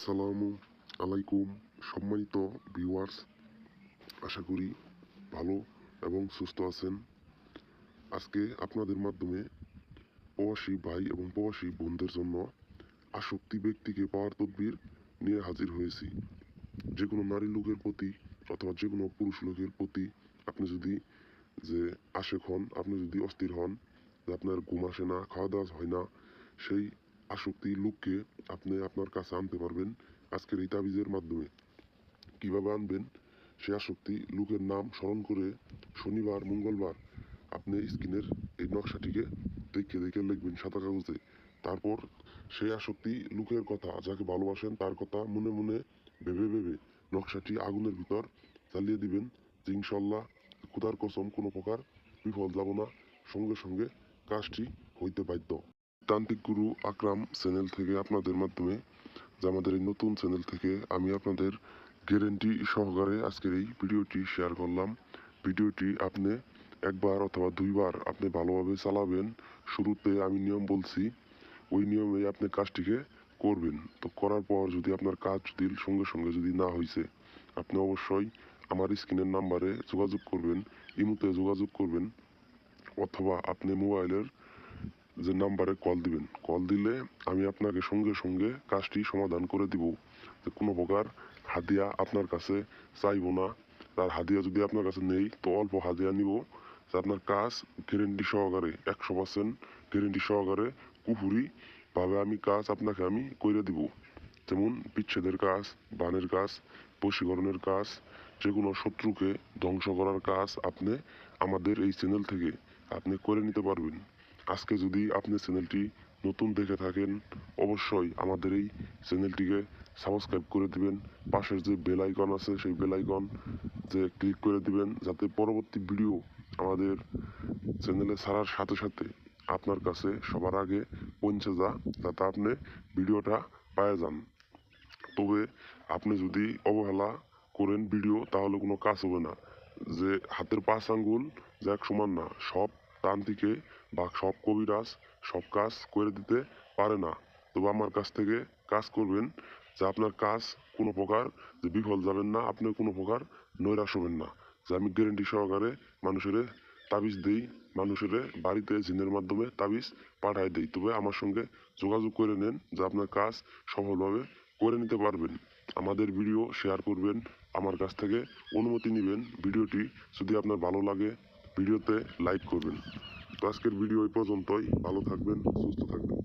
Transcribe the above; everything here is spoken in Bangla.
আসসালামু আলাইকুম সম্মানিত ভিউয়ার্স, আশা করি ভালো এবং সুস্থ আছেন। আজকে আপনাদের মাধ্যমে প্রবাসী ভাই এবং প্রবাসী বোনদের জন্য আসক্তি ব্যক্তিকে পাওয়ার তদবির নিয়ে হাজির হয়েছি। যে কোনো নারী লোকের প্রতি অথবা যে কোনো পুরুষ লোকের প্রতি আপনি যদি আশেক হন, আপনি যদি অস্থির হন, যে আপনার ঘুম আসে না, খাওয়া দাওয়া হয় না, সেই আসক্তি লোককে আপনি আপনার কাছে আনতে পারবেন আজকের এই তাবিজের মাধ্যমে। কিভাবে আনবেন? সে আসক্তি লোকের নাম স্মরণ করে শনিবার মঙ্গলবার আপনি স্ক্রিনের এই নকশাটিকে দেখে দেখে লিখবেন সাদা কাগজে। তারপর সেই আসক্তি লোকের কথা, যাকে ভালোবাসেন তার কথা মনে মনে ভেবে ভেবে নকশাটি আগুনের ভিতর জ্বালিয়ে দিবেন, যে ইনশাল্লাহ খুদার কসম কোনো প্রকার বিফল যাব না, সঙ্গে সঙ্গে কাজটি হইতে বাধ্য। তান্ত্রিক গুরু আকরাম চ্যানেল থেকে আপনাদের মাধ্যমে, যে আমাদের এই নতুন চ্যানেল থেকে আমি আপনাদের গ্যারেন্টি সহকারে আজকের এই ভিডিওটি শেয়ার করলাম। ভিডিওটি আপনি একবার অথবা দুইবার আপনি ভালোভাবে চালাবেন। শুরুতে আমি নিয়ম বলছি, ওই নিয়মে আপনি কাজটিকে করবেন। তো করার পর যদি আপনার কাজ যদি সঙ্গে সঙ্গে যদি না হয়েছে, আপনি অবশ্যই আমার স্ক্রিনের নাম্বারে যোগাযোগ করবেন, ইমুতে যোগাযোগ করবেন, অথবা আপনি মোবাইলের যে নাম্বারে কল দিবেন। কল দিলে আমি আপনাকে সঙ্গে সঙ্গে কাজটি সমাধান করে দিব। যে কোনো প্রকার হাদিয়া আপনার কাছে চাইবো না। তার হাদিয়া যদি আপনার কাছে নেই তো অল্প হাদিয়া নিব, যে আপনার কাজ গ্যারেন্টি সহকারে 100% গ্যারেন্টি সহকারে পুরোপুরি ভাবে আমি কাজ আপনাকে আমি করে দিব। যেমন বিচ্ছেদের কাজ, বানের কাজ, বশীকরণের কাজ, যে কোনো শত্রুকে ধ্বংস করার কাজ আপনি আমাদের এই চ্যানেল থেকে আপনি করে নিতে পারবেন। আজকে যদি আপনি চ্যানেলটি নতুন দেখে থাকেন, অবশ্যই আমাদের এই চ্যানেলটিকে সাবস্ক্রাইব করে দিবেন। পাশের যে বেল আইকন আছে সেই বেল আইকন যে ক্লিক করে দিবেন, যাতে পরবর্তী ভিডিও আমাদের চ্যানেলে ছাড়ার সাথে সাথে আপনার কাছে সবার আগে পৌঁছে যাতে আপনি ভিডিওটা পেয়ে যান। তবে আপনি যদি অবহেলা করেন ভিডিও, তাহলে কোনো কাজ হবে না। যে হাতের 5 আঙ্গুল যে এক সমান না, সব তান্ত্রিকে বা সব কবিরাজ সব কাজ করে দিতে পারে না। তবে আমার কাছ থেকে কাজ করবেন, যে আপনার কাজ কোনো প্রকার যে বিফল যাবেন না, আপনি কোনো প্রকার নৈরাশ হবেন না। যে আমি গ্যারেন্টি সহকারে মানুষের তাবিজ দিই, মানুষের বাড়িতে জিনের মাধ্যমে তাবিজ পাঠায় দিই। তবে আমার সঙ্গে যোগাযোগ করে নেন, যে আপনার কাজ সফলভাবে করে নিতে পারবেন। আমাদের ভিডিও শেয়ার করবেন, আমার কাছ থেকে অনুমতি নেবেন। ভিডিওটি যদি আপনার ভালো লাগে ভিডিওতে লাইক করবেন। তো আজকের ভিডিও এই পর্যন্তই। ভালো থাকবেন, সুস্থ থাকবেন।